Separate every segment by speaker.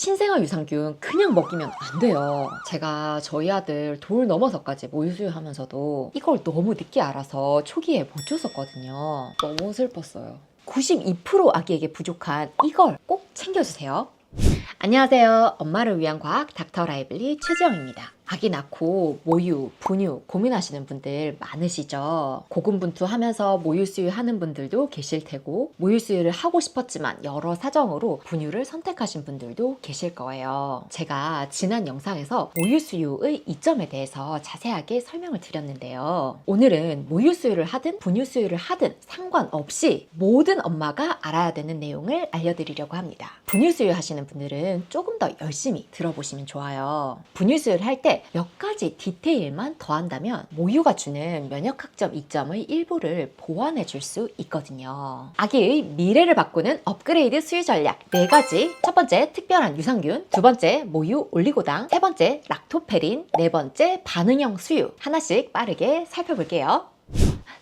Speaker 1: 신생아 유산균 그냥 먹이면 안 돼요. 제가 저희 아들 돌 넘어서까지 모유수유하면서도 이걸 너무 늦게 알아서 초기에 못 줬었거든요. 너무 슬펐어요. 92% 아기에게 부족한 이걸 꼭 챙겨주세요. 안녕하세요. 엄마를 위한 과학 닥터 라이블리 최지영입니다. 아기 낳고 모유, 분유 고민하시는 분들 많으시죠? 고군분투하면서 모유 수유하는 분들도 계실 테고 모유 수유를 하고 싶었지만 여러 사정으로 분유를 선택하신 분들도 계실 거예요. 제가 지난 영상에서 모유 수유의 이점에 대해서 자세하게 설명을 드렸는데요. 오늘은 모유 수유를 하든 분유 수유를 하든 상관없이 모든 엄마가 알아야 되는 내용을 알려드리려고 합니다. 분유 수유 하시는 분들은 조금 더 열심히 들어보시면 좋아요. 분유 수유를 할 때 몇 가지 디테일만 더한다면 모유가 주는 면역학적 이점의 일부를 보완해 줄 수 있거든요. 아기의 미래를 바꾸는 업그레이드 수유 전략 4가지. 첫 번째, 특별한 유산균. 두 번째, 모유 올리고당. 세 번째, 락토페린. 네 번째, 반응형 수유. 하나씩 빠르게 살펴볼게요.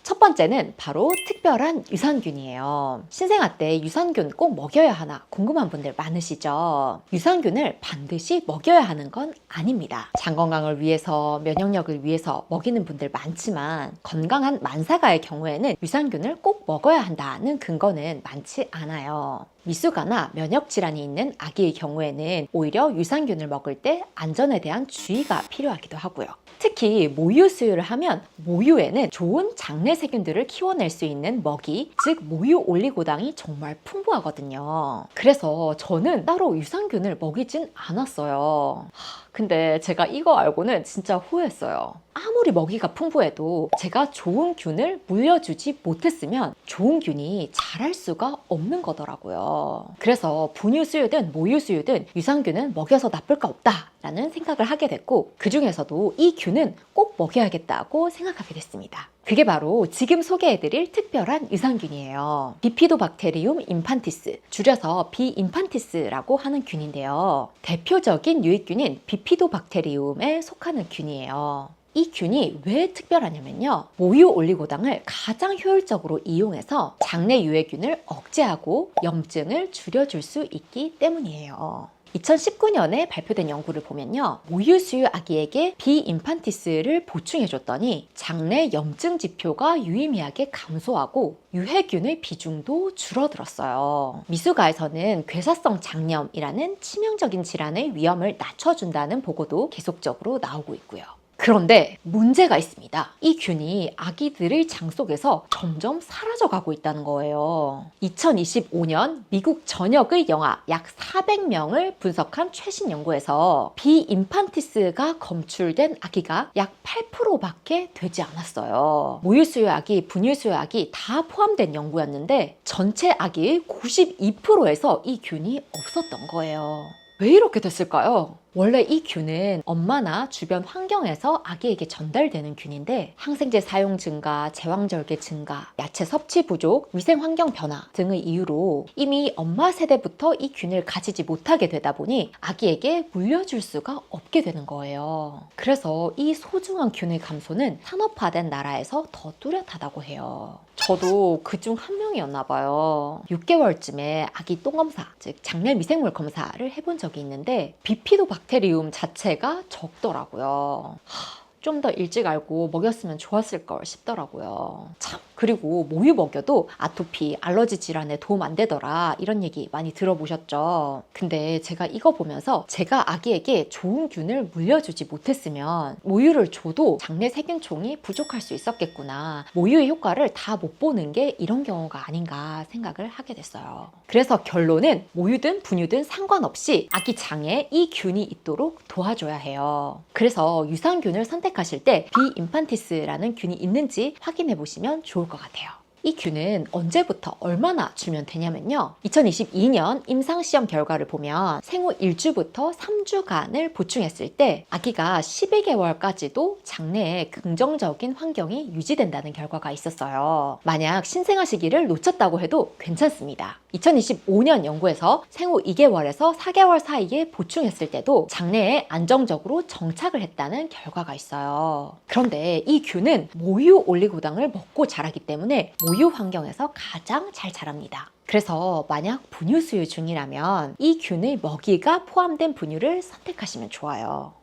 Speaker 1: 첫 번째는 바로 특별한 유산균이에요. 신생아 때 유산균 꼭 먹여야 하나 궁금한 분들 많으시죠? 유산균을 반드시 먹여야 하는 건 아닙니다. 장 건강을 위해서, 면역력을 위해서 먹이는 분들 많지만 건강한 만사가의 경우에는 유산균을 꼭 먹어야 한다는 근거는 많지 않아요. 미숙아나 면역질환이 있는 아기의 경우에는 오히려 유산균을 먹을 때 안전에 대한 주의가 필요하기도 하고요. 특히 모유 수유를 하면 모유에는 좋은 장내 세균들을 키워낼 수 있는 먹이, 즉 모유 올리고당이 정말 풍부하거든요. 그래서 저는 따로 유산균을 먹이진 않았어요. 근데 제가 이거 알고는 진짜 후회했어요. 아무리 먹이가 풍부해도 제가 좋은 균을 물려주지 못했으면 좋은 균이 자랄 수가 없는 거더라고요. 그래서 분유 수유든 모유 수유든 유산균은 먹여서 나쁠 거 없다 라는 생각을 하게 됐고, 그 중에서도 이 균은 꼭 먹여야겠다고 생각하게 됐습니다. 그게 바로 지금 소개해드릴 특별한 유산균이에요. 비피도박테리움 인판티스, 줄여서 비인판티스라고 하는 균인데요. 대표적인 유익균인 비피도박테리움에 속하는 균이에요. 이 균이 왜 특별하냐면요. 모유 올리고당을 가장 효율적으로 이용해서 장내 유해균을 억제하고 염증을 줄여줄 수 있기 때문이에요. 2019년에 발표된 연구를 보면요. 모유 수유 아기에게 비인판티스를 보충해줬더니 장내 염증 지표가 유의미하게 감소하고 유해균의 비중도 줄어들었어요. 미숙아에서는 괴사성 장염이라는 치명적인 질환의 위험을 낮춰준다는 보고도 계속적으로 나오고 있고요. 그런데 문제가 있습니다. 이 균이 아기들의 장 속에서 점점 사라져가고 있다는 거예요. 2025년 미국 전역의 영아 약 400명을 분석한 최신 연구에서 비인판티스가 검출된 아기가 약 8%밖에 되지 않았어요. 모유수유 아기, 분유수유 아기 다 포함된 연구였는데 전체 아기의 92%에서 이 균이 없었던 거예요. 왜 이렇게 됐을까요? 원래 이 균은 엄마나 주변 환경에서 아기에게 전달되는 균인데 항생제 사용 증가, 제왕절개 증가, 야채 섭취 부족, 위생 환경 변화 등의 이유로 이미 엄마 세대부터 이 균을 가지지 못하게 되다 보니 아기에게 물려줄 수가 없게 되는 거예요. 그래서 이 소중한 균의 감소는 산업화된 나라에서 더 뚜렷하다고 해요. 저도 그중 한 명이었나 봐요. 6개월쯤에 아기 똥검사, 즉 장내 미생물 검사를 해본 적이 있는데 비피도박테리움 자체가 적더라고요. 좀 더 일찍 알고 먹였으면 좋았을 걸 싶더라고요. 참, 그리고 모유 먹여도 아토피, 알러지 질환에 도움 안 되더라 이런 얘기 많이 들어보셨죠? 근데 제가 이거 보면서 제가 아기에게 좋은 균을 물려주지 못했으면 모유를 줘도 장내 세균총이 부족할 수 있었겠구나. 모유의 효과를 다 못 보는 게 이런 경우가 아닌가 생각을 하게 됐어요. 그래서 결론은 모유든 분유든 상관없이 아기 장에 이 균이 있도록 도와줘야 해요. 그래서 유산균을 선택하실 때 비인판티스라는 균이 있는지 확인해 보시면 좋을 것 같아요. 이 균은 언제부터 얼마나 주면 되냐면요. 2022년 임상시험 결과를 보면 생후 1주부터 3주간을 보충했을 때 아기가 12개월까지도 장내에 긍정적인 환경이 유지된다는 결과가 있었어요. 만약 신생아 시기를 놓쳤다고 해도 괜찮습니다. 2025년 연구에서 생후 2개월에서 4개월 사이에 보충했을 때도 장내에 안정적으로 정착을 했다는 결과가 있어요. 그런데 이 균은 모유 올리고당을 먹고 자라기 때문에 모유 환경에서 가장 잘 자랍니다. 그래서 만약 분유 수유 중이라면 이 균의 먹이가 포함된 분유를 선택하시면 좋아요.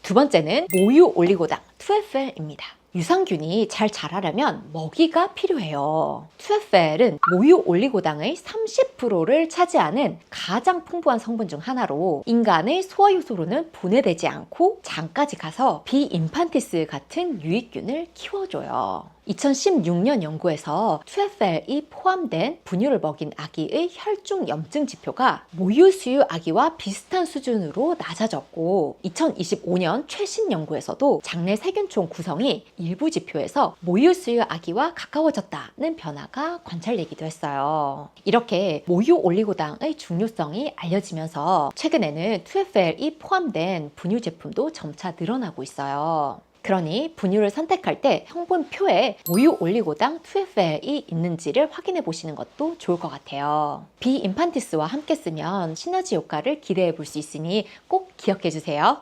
Speaker 1: 두 번째는 모유 올리고당 2FL입니다. 유산균이 잘 자라려면 먹이가 필요해요. 2FL은 모유 올리고당의 30%를 차지하는 가장 풍부한 성분 중 하나로 인간의 소화효소로는 분해되지 않고 장까지 가서 비인판티스 같은 유익균을 키워줘요. 2016년 연구에서 2FL이 포함된 분유를 먹인 아기의 혈중 염증 지표가 모유 수유 아기와 비슷한 수준으로 낮아졌고 2025년 최신 연구에서도 장내 세균총 구성이 일부 지표에서 모유 수유 아기와 가까워졌다는 변화가 관찰되기도 했어요. 이렇게 모유 올리고당의 중요성이 알려지면서 최근에는 2FL이 포함된 분유 제품도 점차 늘어나고 있어요. 그러니 분유를 선택할 때 성분표에 모유 올리고당 2FL이 있는지를 확인해 보시는 것도 좋을 것 같아요. 비인판티스와 함께 쓰면 시너지 효과를 기대해 볼 수 있으니 꼭 기억해 주세요.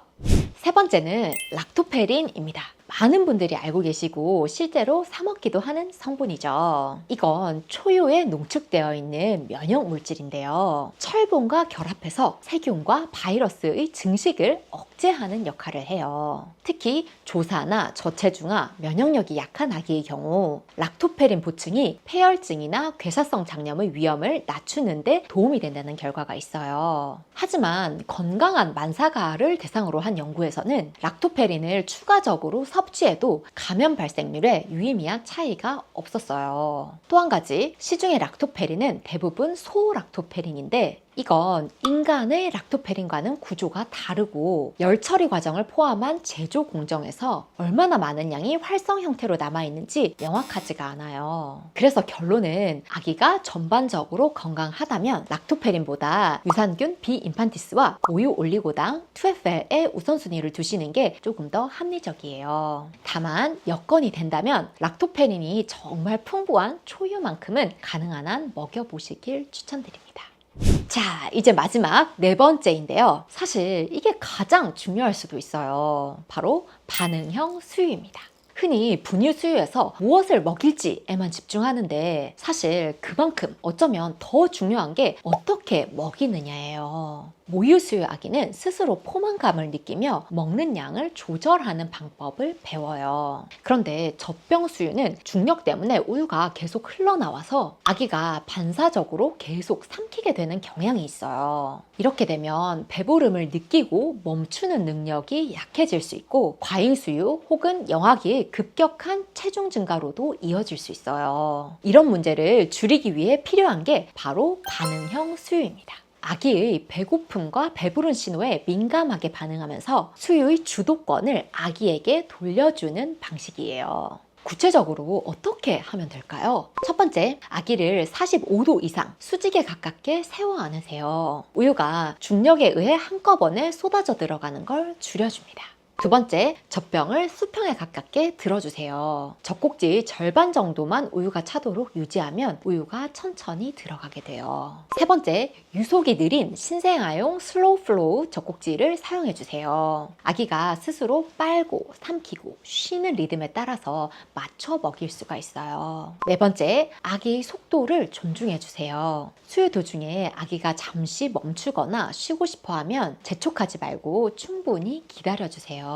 Speaker 1: 세 번째는 락토페린입니다. 많은 분들이 알고 계시고 실제로 사 먹기도 하는 성분이죠. 이건 초유에 농축되어 있는 면역 물질인데요. 철분과 결합해서 세균과 바이러스의 증식을 억제하는 역할을 해요. 특히 조사나 저체중아, 면역력이 약한 아기의 경우 락토페린 보충이 폐혈증이나 괴사성 장염의 위험을 낮추는 데 도움이 된다는 결과가 있어요. 하지만 건강한 만사가를 대상으로 한 연구에서는 락토페린을 추가적으로 섭취해도 감염 발생률에 유의미한 차이가 없었어요. 또 한 가지, 시중의 락토페린은 대부분 소락토페린인데 이건 인간의 락토페린과는 구조가 다르고 열 처리 과정을 포함한 제조 공정에서 얼마나 많은 양이 활성 형태로 남아있는지 명확하지가 않아요. 그래서 결론은 아기가 전반적으로 건강하다면 락토페린보다 유산균 비인판티스와 모유 올리고당 2FL에 우선순위를 두시는 게 조금 더 합리적이에요. 다만 여건이 된다면 락토페린이 정말 풍부한 초유만큼은 가능한 한 먹여보시길 추천드립니다. 자, 이제 마지막 네 번째인데요. 사실 이게 가장 중요할 수도 있어요. 바로 반응형 수유입니다. 흔히 분유 수유에서 무엇을 먹일지에만 집중하는데 사실 그만큼 어쩌면 더 중요한 게 어떻게 먹이느냐예요. 모유 수유 아기는 스스로 포만감을 느끼며 먹는 양을 조절하는 방법을 배워요. 그런데 젖병 수유는 중력 때문에 우유가 계속 흘러나와서 아기가 반사적으로 계속 삼키게 되는 경향이 있어요. 이렇게 되면 배부름을 느끼고 멈추는 능력이 약해질 수 있고 과잉 수유 혹은 영아기의 급격한 체중 증가로도 이어질 수 있어요. 이런 문제를 줄이기 위해 필요한 게 바로 반응형 수유입니다. 아기의 배고픔과 배부른 신호에 민감하게 반응하면서 수유의 주도권을 아기에게 돌려주는 방식이에요. 구체적으로 어떻게 하면 될까요? 첫 번째, 아기를 45도 이상 수직에 가깝게 세워 안으세요. 우유가 중력에 의해 한꺼번에 쏟아져 들어가는 걸 줄여줍니다. 두 번째, 젖병을 수평에 가깝게 들어주세요. 젖꼭지 절반 정도만 우유가 차도록 유지하면 우유가 천천히 들어가게 돼요. 세 번째, 유속이 느린 신생아용 슬로우 플로우 젖꼭지를 사용해주세요. 아기가 스스로 빨고 삼키고 쉬는 리듬에 따라서 맞춰 먹일 수가 있어요. 네 번째, 아기의 속도를 존중해주세요. 수유 도중에 아기가 잠시 멈추거나 쉬고 싶어하면 재촉하지 말고 충분히 기다려주세요.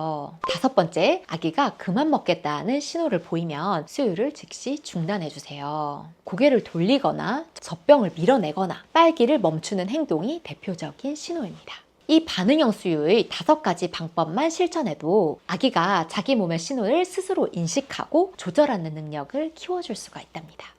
Speaker 1: 다섯 번째, 아기가 그만 먹겠다는 신호를 보이면 수유를 즉시 중단해주세요. 고개를 돌리거나 젖병을 밀어내거나 빨기를 멈추는 행동이 대표적인 신호입니다. 이 반응형 수유의 5가지 방법만 실천해도 아기가 자기 몸의 신호를 스스로 인식하고 조절하는 능력을 키워줄 수가 있답니다.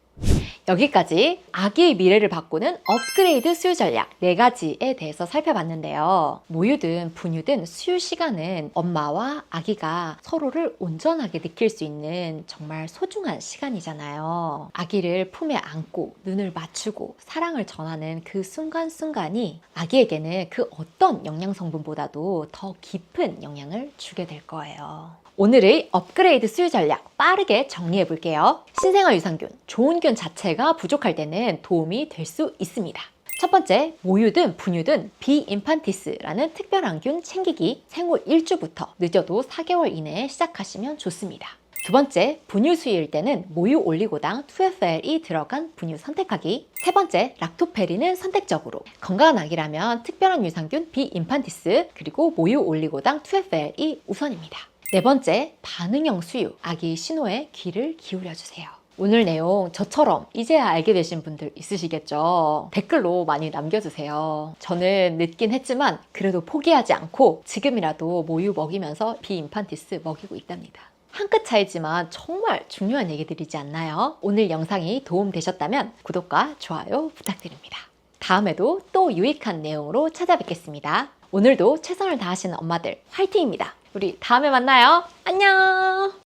Speaker 1: 여기까지 아기의 미래를 바꾸는 업그레이드 수유 전략 4가지에 대해서 살펴봤는데요. 모유든 분유든 수유 시간은 엄마와 아기가 서로를 온전하게 느낄 수 있는 정말 소중한 시간이잖아요. 아기를 품에 안고 눈을 맞추고 사랑을 전하는 그 순간순간이 아기에게는 그 어떤 영양 성분보다도 더 깊은 영향을 주게 될 거예요. 오늘의 업그레이드 수유 전략 빠르게 정리해 볼게요. 신생아 유산균, 좋은 균 자체가 부족할 때는 도움이 될 수 있습니다. 첫 번째, 모유든 분유든 비인판티스라는 특별한 균 챙기기 생후 1주부터 늦어도 4개월 이내에 시작하시면 좋습니다. 두 번째, 분유 수유일 때는 모유 올리고당 2FL이 들어간 분유 선택하기. 세 번째, 락토페린은 선택적으로. 건강한 아기라면 특별한 유산균 비인판티스 그리고 모유 올리고당 2FL이 우선입니다. 네 번째, 반응형 수유. 아기 신호에 귀를 기울여 주세요. 오늘 내용 저처럼 이제야 알게 되신 분들 있으시겠죠? 댓글로 많이 남겨주세요. 저는 늦긴 했지만 그래도 포기하지 않고 지금이라도 모유 먹이면서 비인판티스 먹이고 있답니다. 한 끗 차이지만 정말 중요한 얘기들이지 않나요? 오늘 영상이 도움되셨다면 구독과 좋아요 부탁드립니다. 다음에도 또 유익한 내용으로 찾아뵙겠습니다. 오늘도 최선을 다하시는 엄마들 화이팅입니다. 우리 다음에 만나요. 안녕!